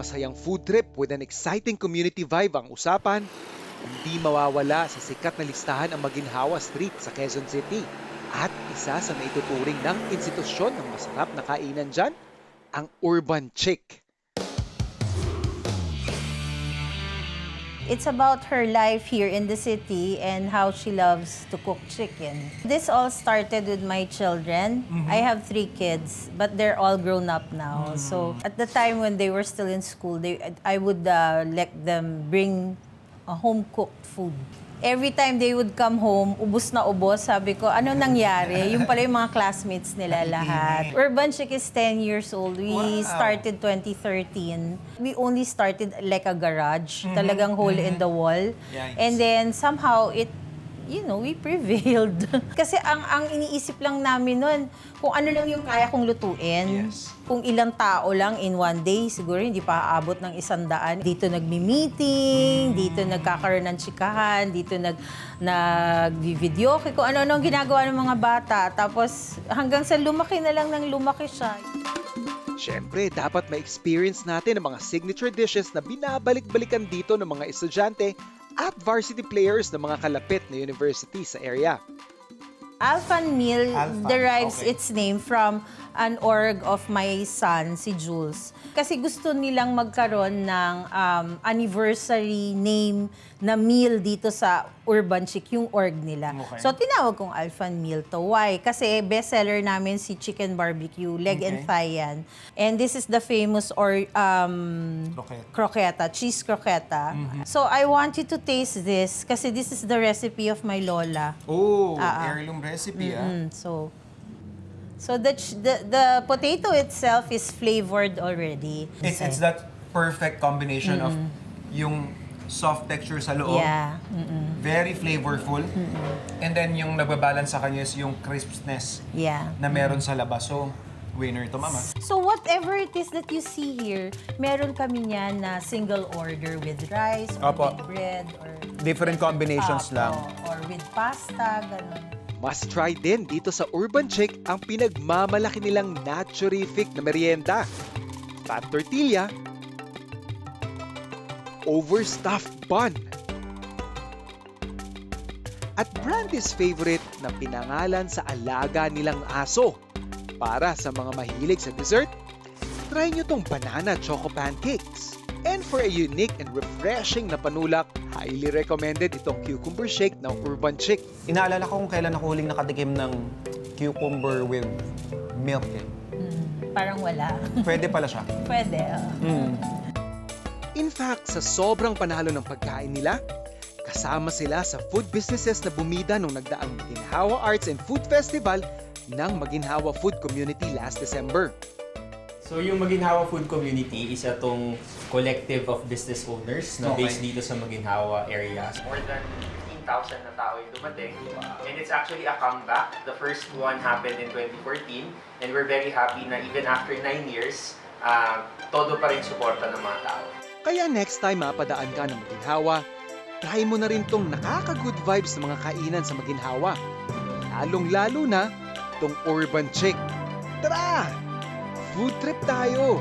masayang food trip with an exciting community vibe ang usapan, hindi mawawala sa sikat na listahan ang Maginhawa Street sa Quezon City. At isa sa maituturing ng institusyon ng masarap na kainan dyan, ang Urban Chick. It's about her life here in the city and how she loves to cook chicken. This all started with my children. I have 3 kids, but they're all grown up now. So at the time when they were still in school, I would let them bring a home-cooked food. Every time they would come home, ubos na ubos, sabi ko, ano nangyari? Yung pala yung mga classmates nila lahat. Urban Chick is 10 years old. We started 2013. We only started like a garage, talagang hole in the wall. Yikes. And then somehow we prevailed. Kasi ang iniisip lang namin nun, kung ano lang yung kaya kong lutuin. Yes. Kung ilang tao lang in one day, siguro hindi pa aabot ng 100. Dito nagmi-meeting, dito nagkakaroon ng tsikahan, dito nag-video, kung ano-ano ang ginagawa ng mga bata. Tapos hanggang sa lumaki na lang ng lumaki siya. Siyempre, dapat ma-experience natin ang mga signature dishes na binabalik-balikan dito ng mga estudyante at varsity players ng mga kalapit na university sa area. Alphan Meal Alphan, derives okay. its name from an org of my son, si Jules. Kasi gusto nilang magkaroon ng anniversary name na meal dito sa Urban Chick, yung org nila. Okay. So, tinawag kong Alphan Meal to. Why? Kasi bestseller namin si Chicken Barbecue, leg and thigh yan. And this is the famous croqueta, cheese croqueta. So, I want you to taste this kasi this is the recipe of my lola. Oh, heirloom recipe, So the potato itself is flavored already. It's that perfect combination of yung soft texture sa loob, Yeah. very flavorful, and then yung nagbabalance sa kanya is yung crispness Yeah. na meron sa labas. So, winner to, mama. So whatever it is that you see here, meron kami niyan na single order with rice or Opo. with bread or Different combinations Opo, lang. or with pasta, ganun. Must try din dito sa Urban Chick ang pinagmamalaki nilang naturific na merienda. Fat tortilla, overstuffed bun, at Brandy's favorite na pinangalan sa alaga nilang aso. Para sa mga mahilig sa dessert, try nyo tong banana choco pancakes. And for a unique and refreshing na panulak, highly recommended itong cucumber shake ng Urban Chick. Inaalala ko kung kailan ako huling nakatikim ng cucumber with milk. Parang wala. Pwede pala siya. Pwede. In fact, sa sobrang panalo ng pagkain nila, kasama sila sa food businesses na bumida nung nagdaang Maginhawa Arts and Food Festival ng Maginhawa Food Community last December. So yung Maginhawa Food Community, isa tong collective of business owners na Okay. based dito sa Maginhawa area. More than 15,000 na tao yung dumating. And it's actually a comeback. The first one happened in 2014 and we're very happy na even after 9 years, todo pa rin suporta ng mga tao. Kaya next time mapadaan ka ng Maginhawa, try mo na rin tong nakaka-good vibes ng mga kainan sa Maginhawa. Lalong-lalo na tong Urban Chick. Tara! Food trip tayo!